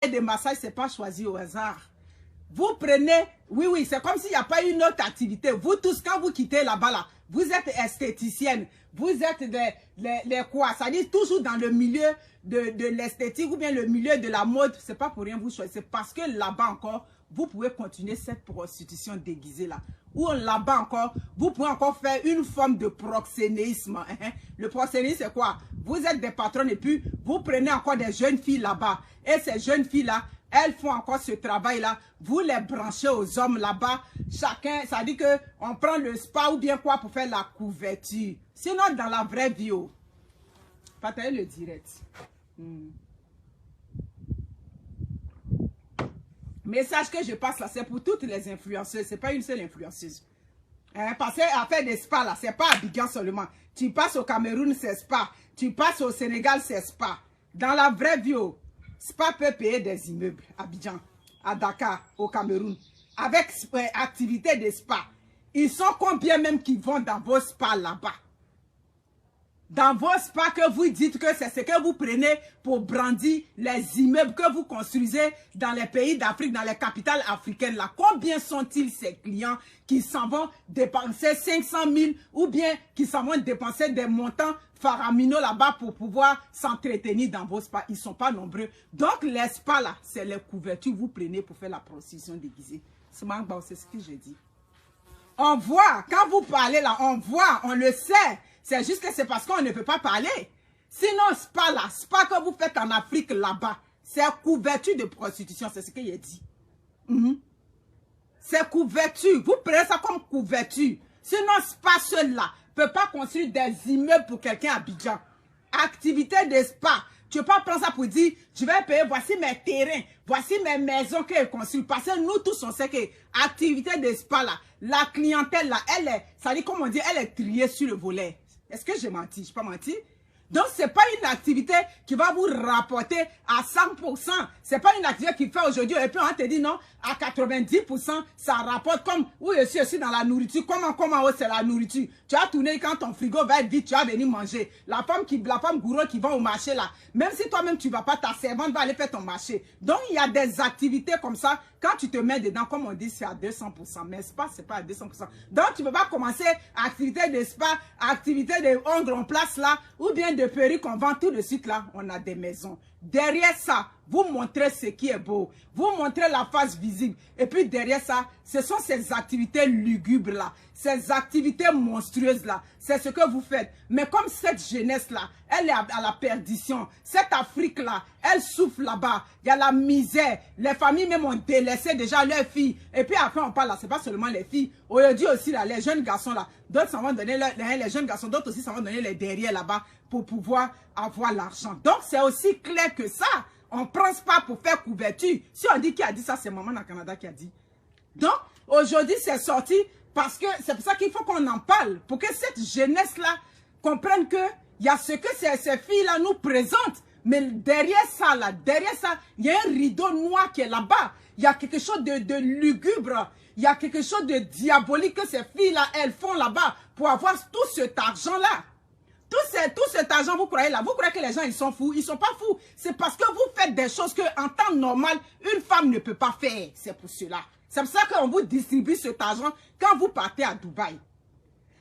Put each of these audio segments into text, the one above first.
de massage, c'est pas choisi au hasard. Vous prenez, oui, c'est comme s'il n'y a pas une autre activité. Vous tous, quand vous quittez là-bas, là, vous êtes esthéticienne, vous êtes les quoi? Ça dit toujours dans le milieu de l'esthétique ou bien le milieu de la mode. C'est pas pour rien vous choisissez. C'est parce que là-bas encore, vous pouvez continuer cette prostitution déguisée là. Ou là-bas encore, vous pouvez encore faire une forme de proxénéisme. Le proxénéisme, c'est quoi? Vous êtes des patronnes et puis vous prenez encore des jeunes filles là-bas. Et ces jeunes filles-là, elles font encore ce travail-là. Vous les branchez aux hommes là-bas. Chacun, ça dit qu'on prend le spa ou bien quoi pour faire la couverture. Sinon, dans la vraie vie, partagez le direct. Message que je passe là, c'est pour toutes les influenceuses. C'est pas une seule influenceuse. Parce qu'à faire des spas là, c'est pas à Abidjan seulement. Tu passes au Cameroun, c'est spa. Tu passes au Sénégal, c'est spa. Dans la vraie vie, spa peut payer des immeubles à Abidjan, à Dakar, au Cameroun. Avec activité de spa. Ils sont combien même qui vont dans vos spas là-bas? Dans vos spas que vous dites que c'est ce que vous prenez pour brandir les immeubles que vous construisez dans les pays d'Afrique, dans les capitales africaines là. Combien sont-ils ces clients qui s'en vont dépenser 500 000 ou bien qui s'en vont dépenser des montants faramineux là-bas pour pouvoir s'entretenir dans vos spas? Ils ne sont pas nombreux. Donc les spas là, c'est les couvertures que vous prenez pour faire la prostitution déguisée. C'est ce que j'ai dit. On voit, quand vous parlez là, on voit, on le sait. C'est juste que c'est parce qu'on ne peut pas parler. Sinon, spa là, spa que vous faites en Afrique là-bas, c'est couverture de prostitution, c'est ce qu'il a dit. C'est couverture. Vous prenez ça comme couverture. Sinon, spa seul là, ne peut pas construire des immeubles pour quelqu'un à Abidjan. Activité de spa. Tu ne peux pas prendre ça pour dire, je vais payer, voici mes terrains, voici mes maisons qu'elle construit. Parce que nous tous, on sait que activité de spa là, la clientèle là, elle est, ça dit comme on dit, elle est triée sur le volet. Est-ce que j'ai menti? Je n'ai pas menti? Donc, ce n'est pas une activité qui va vous rapporter à 100%. Ce n'est pas une activité qui fait aujourd'hui. Et puis, on te dit non, à 90%, ça rapporte comme, oui, je suis aussi dans la nourriture. Comment c'est la nourriture? Tu as tourné quand ton frigo va être vide, tu vas venir manger. La femme gourou qui va au marché là, même si toi-même tu ne vas pas, ta servante va aller faire ton marché. Donc, il y a des activités comme ça. Quand tu te mets dedans, comme on dit, c'est à 200%. Mais spa, ce n'est pas à 200%. Donc, tu ne peux pas commencer activité de spa, activité de ongles en place là, ou bien de perruques qu'on vend tout de suite là. On a des maisons. Derrière ça, vous montrez ce qui est beau. Vous montrez la face visible. Et puis derrière ça, ce sont ces activités lugubres là. Ces activités monstrueuses là. C'est ce que vous faites. Mais comme cette jeunesse là, elle est à la perdition. Cette Afrique là, elle souffre là-bas. Il y a la misère. Les familles même ont délaissé déjà leurs filles. Et puis après on parle là, c'est pas seulement les filles. Aujourd'hui aussi là, les jeunes garçons là. D'autres s'en vont donner les jeunes garçons, d'autres aussi s'en vont donner les derrière là-bas pour pouvoir avoir l'argent. Donc c'est aussi clair que ça. On ne prend pas pour faire couverture. Si on dit qui a dit ça, c'est maman dans le Canada qui a dit. Donc, aujourd'hui, c'est sorti parce que c'est pour ça qu'il faut qu'on en parle. Pour que cette jeunesse-là comprenne qu'il y a ce que ces filles-là nous présentent. Mais derrière ça, il y a un rideau noir qui est là-bas. Il y a quelque chose de lugubre. Il y a quelque chose de diabolique que ces filles-là, elles font là-bas pour avoir tout cet argent-là. Tout cet argent, vous croyez là, vous croyez que les gens, ils sont fous? Ils ne sont pas fous. C'est parce que vous faites des choses qu'en temps normal, une femme ne peut pas faire. C'est pour cela. C'est pour ça qu'on vous distribue cet argent quand vous partez à Dubaï.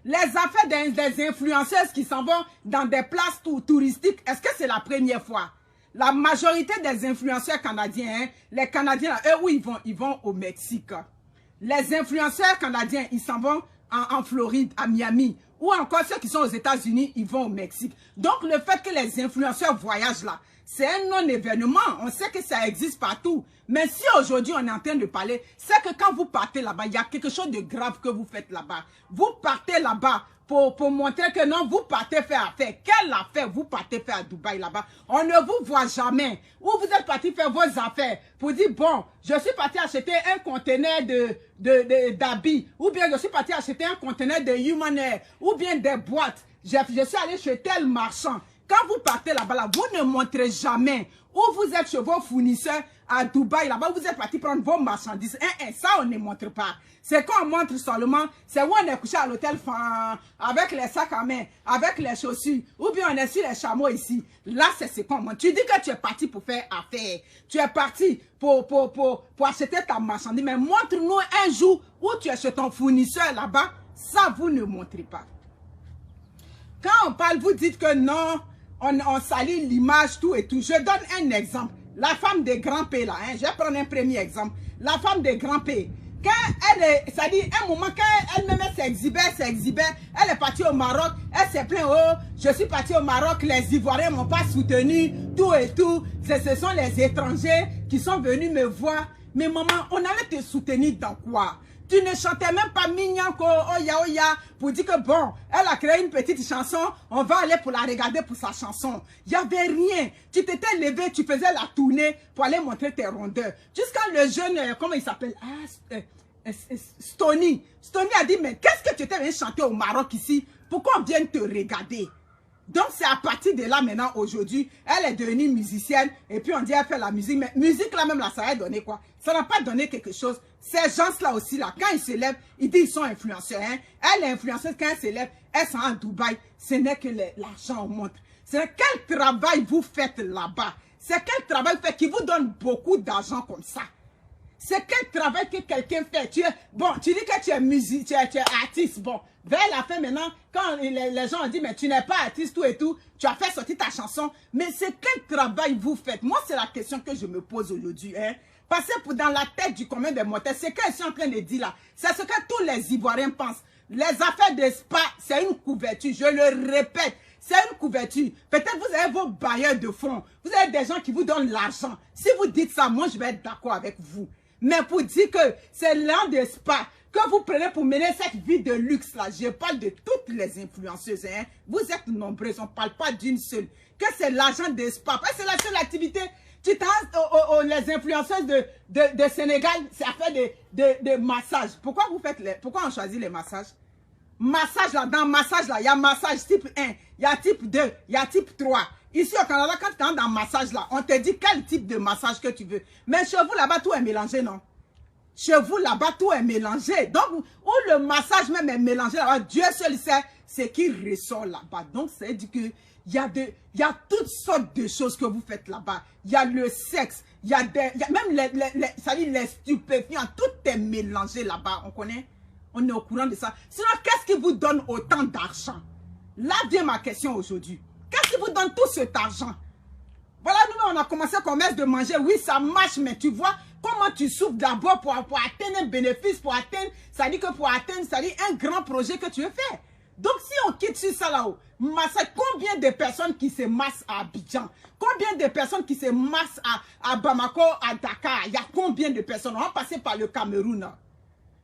Les affaires des influenceuses qui s'en vont dans des places touristiques, est-ce que c'est la première fois? La majorité des influenceurs canadiens, les Canadiens, eux, où ils vont au Mexique. Les influenceurs canadiens, ils s'en vont en Floride, à Miami. Ou encore ceux qui sont aux États-Unis, ils vont au Mexique. Donc, le fait que les influenceurs voyagent là, c'est un non-événement. On sait que ça existe partout. Mais si aujourd'hui, on est en train de parler, c'est que quand vous partez là-bas, il y a quelque chose de grave que vous faites là-bas. Vous partez là-bas pour montrer que non, vous partez faire affaire. Quelle affaire vous partez faire à Dubaï là-bas? On ne vous voit jamais. Ou vous êtes parti faire vos affaires pour dire, bon, je suis parti acheter un conteneur d'habits. Ou bien je suis parti acheter un conteneur de Human Air. Ou bien des boîtes. Je suis allé chez tel marchand. Quand vous partez là-bas, là, vous ne montrez jamais où vous êtes chez vos fournisseurs à Dubaï. Là-bas, vous êtes parti prendre vos marchandises. Ça, on ne montre pas. C'est qu'on montre seulement, c'est où on est couché à l'hôtel avec les sacs à main, avec les chaussures, ou bien on est sur les chameaux ici. Là, c'est ce qu'on montre. Tu dis que tu es parti pour faire affaire. Tu es parti pour acheter ta marchandise. Mais montre-nous un jour où tu es chez ton fournisseur là-bas. Ça, vous ne montrez pas. Quand on parle, vous dites que non, on salit l'image, tout et tout. Je donne un exemple. La femme des grands pays, là, hein, je vais prendre un premier exemple. La femme des grands pays. Quand elle est, ça dit, un moment, quand elle-même s'exhibait, elle est partie au Maroc, elle s'est plainte, oh, je suis partie au Maroc, les Ivoiriens ne m'ont pas soutenu, tout et tout. Ce sont les étrangers qui sont venus me voir. Mais maman, on allait te soutenir dans quoi? Tu ne chantais même pas Mignanko, Oya, pour dire que bon, elle a créé une petite chanson, on va aller pour la regarder pour sa chanson. Il n'y avait rien. Tu t'étais levé, tu faisais la tournée pour aller montrer tes rondeurs. Jusqu'à le jeune, comment il s'appelle? Stony. Stony a dit, mais qu'est-ce que tu étais venu chanter au Maroc ici? Pourquoi on vient te regarder? Donc, c'est à partir de là, maintenant, aujourd'hui, elle est devenue musicienne. Et puis, on dit, elle fait la musique. Mais musique, là, même, là, ça a donné quoi? Ça n'a pas donné quelque chose. Ces gens-là aussi, là, quand ils se lèvent, ils disent qu'ils sont influenceurs. Hein? Elle est influenceuse. Quand elle se lève, elle s'en va à Dubaï. Ce n'est que l'argent montre. C'est quel travail vous faites là-bas? C'est quel travail vous faites qui vous donne beaucoup d'argent comme ça? C'est quel travail que quelqu'un fait? Tu dis que tu es musicien, tu es artiste. Bon, vers la fin maintenant, quand les gens ont dit, mais tu n'es pas artiste, tout et tout, tu as fait sortir ta chanson. Mais c'est quel travail vous faites? Moi, c'est la question que je me pose aujourd'hui. Hein? Parce que dans la tête du commun des mortels, c'est que je suis en train de dire là. C'est ce que tous les Ivoiriens pensent. Les affaires de spa, c'est une couverture. Je le répète. C'est une couverture. Peut-être vous avez vos bailleurs de fonds. Vous avez des gens qui vous donnent l'argent. Si vous dites ça, moi, je vais être d'accord avec vous. Mais pour dire que c'est l'un des spas que vous prenez pour mener cette vie de luxe là, je parle de toutes les influenceuses. Hein. Vous êtes nombreuses, on ne parle pas d'une seule. Que c'est l'argent des spas. Parce que c'est la seule activité. Tu t'as les influenceuses de Sénégal, ça fait des massages. Pourquoi on choisit les massages? Massage là, dans massage là, il y a massage type 1, il y a type 2, il y a type 3. Ici au Canada, quand tu es dans massage là, on te dit quel type de massage que tu veux. Mais chez vous là-bas, tout est mélangé, non? Chez vous là-bas, tout est mélangé. Donc, où le massage même est mélangé là-bas, Dieu seul sait ce qui ressort là-bas. Donc, ça veut dire que il y a toutes sortes de choses que vous faites là-bas. Il y a le sexe, il y a même les stupéfiants, tout est mélangé là-bas. On connaît? On est au courant de ça. Sinon, qu'est-ce qui vous donne autant d'argent? Là vient ma question aujourd'hui. Qu'est-ce qui vous donne tout cet argent? Voilà, nous, on a commencé à commerce de manger. Oui, ça marche, mais tu vois comment tu souffres d'abord pour atteindre un bénéfice, pour atteindre, ça dit que pour atteindre, ça dit un grand projet que tu veux faire. Donc, si on quitte sur ça là-haut, combien de personnes qui se massent à Abidjan? Combien de personnes qui se massent à Bamako, à Dakar? Il y a combien de personnes? On va passer par le Cameroun. Hein?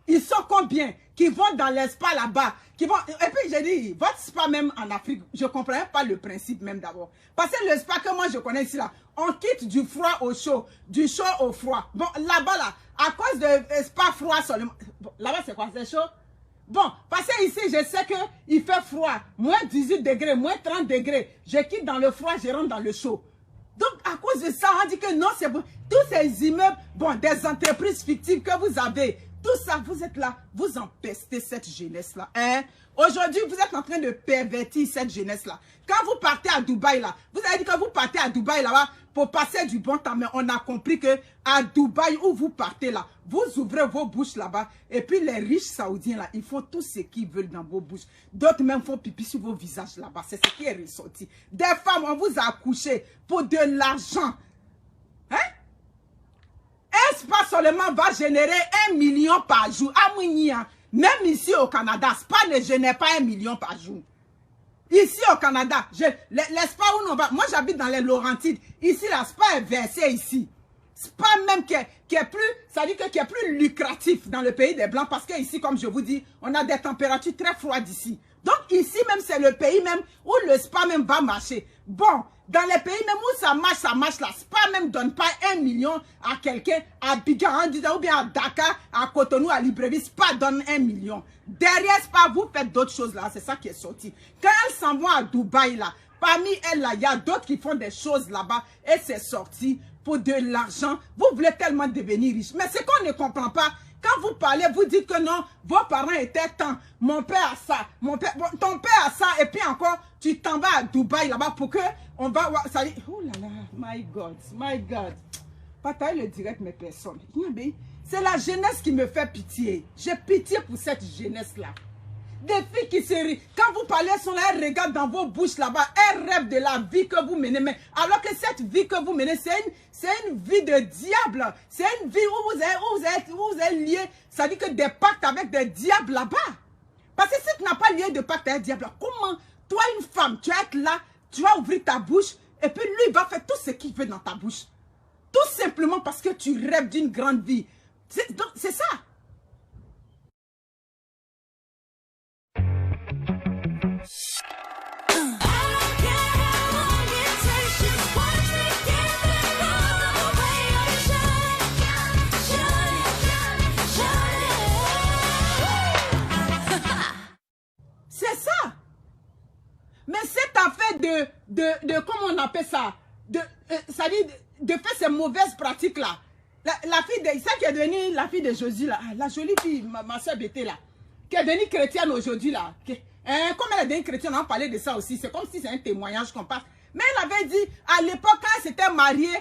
Ils sont combien qui vont dans les spas là-bas? Et puis j'ai dit, votre spa même en Afrique, je ne comprenais pas le principe même d'abord. Parce que le spa que moi je connais ici là, on quitte du froid au chaud, du chaud au froid. Bon, là-bas là, à cause de spa froid seulement. Bon, là-bas c'est quoi? C'est chaud? Bon, parce que ici je sais qu'il fait froid, moins 18 degrés, moins 30 degrés. Je quitte dans le froid, je rentre dans le chaud. Donc, à cause de ça, on dit que non, c'est bon. Tous ces immeubles, bon, des entreprises fictives que vous avez, tout ça, vous êtes là, vous empestez cette jeunesse-là. Hein? Aujourd'hui, vous êtes en train de pervertir cette jeunesse-là. Quand vous partez à Dubaï, là, vous avez dit que vous partez à Dubaï, là-bas, pour passer du bon temps. Mais on a compris que à Dubaï, où vous partez, là, vous ouvrez vos bouches là-bas. Et puis, les riches saoudiens, là, ils font tout ce qu'ils veulent dans vos bouches. D'autres même font pipi sur vos visages là-bas. C'est ce qui est ressorti. Des femmes, on vous a accouché pour de l'argent. Hein? Un spa seulement va générer 1 million par jour. Même ici au Canada, spa ne génère pas 1 million par jour. Ici au Canada, les spas où on va, moi j'habite dans les Laurentides. Ici, la spa est versée ici. Spa même qui est plus, ça dit que qui est plus lucratif dans le pays des Blancs parce que ici, comme je vous dis, on a des températures très froides ici. Donc ici même, c'est le pays même où le spa même va marcher. Bon, dans les pays même où ça marche, la spa même donne pas 1 million à quelqu'un à Abidjan, ou bien à Dakar, à Cotonou, à Libreville, spa donne 1 million. Derrière spa, vous faites d'autres choses là, c'est ça qui est sorti. Quand elles s'en vont à Dubaï là, Parmi elles, là, il y a d'autres qui font des choses là-bas et c'est sorti pour de l'argent. Vous voulez tellement devenir riche. Mais ce qu'on ne comprend pas, quand vous parlez, vous dites que non, vos parents étaient tant, mon père a ça, mon père, bon, ton père a ça, et puis encore, tu t'en vas à Dubaï là-bas pour que on va voir, ça dit, oh là là, my God, partager le direct mes personnes. C'est la jeunesse qui me fait pitié. J'ai pitié pour cette jeunesse-là. Des filles qui se rient. Quand vous parlez, elles sont là, elles regardent dans vos bouches là-bas. Elles rêvent de la vie que vous menez. Mais alors que cette vie que vous menez, c'est une vie de diable. C'est une vie où vous êtes liés. Ça dit que des pactes avec des diables là-bas. Parce que si tu n'as pas lié de pacte avec des diables, comment, toi une femme, tu vas être là, tu vas ouvrir ta bouche et puis lui, il va faire tout ce qu'il veut dans ta bouche. Tout simplement parce que tu rêves d'une grande vie. C'est ça. C'est ça. Mais cette affaire de comment on appelle ça, ça dit de faire ces mauvaises pratiques là. La fille de, celle qui est devenue la fille de Josué là, la jolie fille, ma soeur Bété là, qui est devenue chrétienne aujourd'hui là. Comme elle est devenue chrétienne, on a parlé de ça aussi. C'est comme si c'est un témoignage qu'on passe. Mais elle avait dit, à l'époque, quand elle s'était mariée,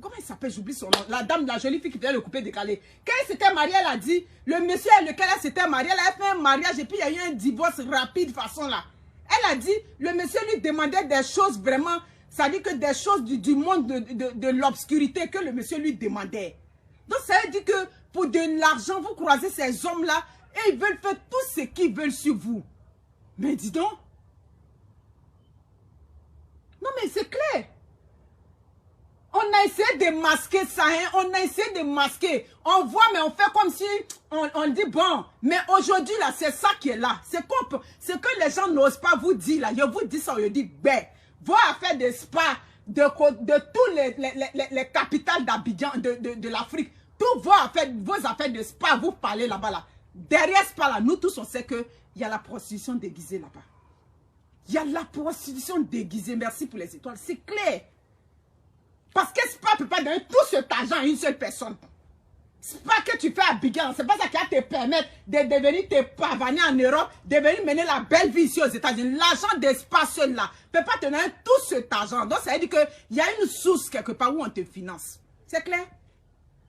comment elle s'appelle, j'oublie son nom, la dame, la jolie fille qui faisait le coupé décalé. Quand elle s'était mariée, elle a dit, le monsieur avec lequel elle s'était mariée, elle a fait un mariage et puis il y a eu un divorce rapide façon là. Elle a dit, le monsieur lui demandait des choses vraiment, ça dit que des choses du monde de l'obscurité que le monsieur lui demandait. Donc ça veut dire que pour de l'argent, vous croisez ces hommes-là et ils veulent faire tout ce qu'ils veulent sur vous. Mais dis donc. Non mais c'est clair. On a essayé de masquer ça, hein? On a essayé de masquer. On voit, mais on fait comme si on dit bon. Mais aujourd'hui, là, c'est ça qui est là. C'est que les gens n'osent pas vous dire, là. Je vous dis ça, je dis, ben, vos affaires de spa, de tous les capitales d'Abidjan, de l'Afrique, tous vos affaires de spa, vous parlez là-bas, là. Derrière spa, là, nous tous, on sait qu'il y a la prostitution déguisée là-bas. Il y a la prostitution déguisée. Merci pour les étoiles. C'est clair. Parce que Spa ne peut pas donner tout cet argent à une seule personne. Spa que tu fais à Abidjan, c'est pas ça qui va te permettre de devenir te pavaner en Europe, de venir mener la belle vie ici aux États-Unis. L'argent des Spa seul-là ne peut pas te donner tout cet argent. Donc ça veut dire qu'il y a une source quelque part où on te finance. C'est clair?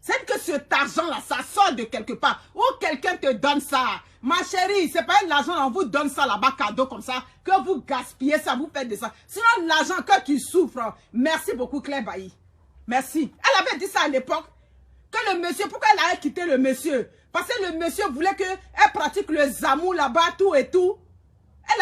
C'est que cet argent-là, ça sort de quelque part. Ou quelqu'un te donne ça. Ma chérie, c'est pas l'argent, on vous donne ça là-bas, cadeau comme ça, que vous gaspillez ça, vous faites de ça. Sinon, l'argent que tu souffres, merci beaucoup Claire Bailly. Merci. Elle avait dit ça à l'époque, que le monsieur, pourquoi elle a quitté le monsieur? Parce que le monsieur voulait qu'elle pratique le zamou là-bas, tout et tout.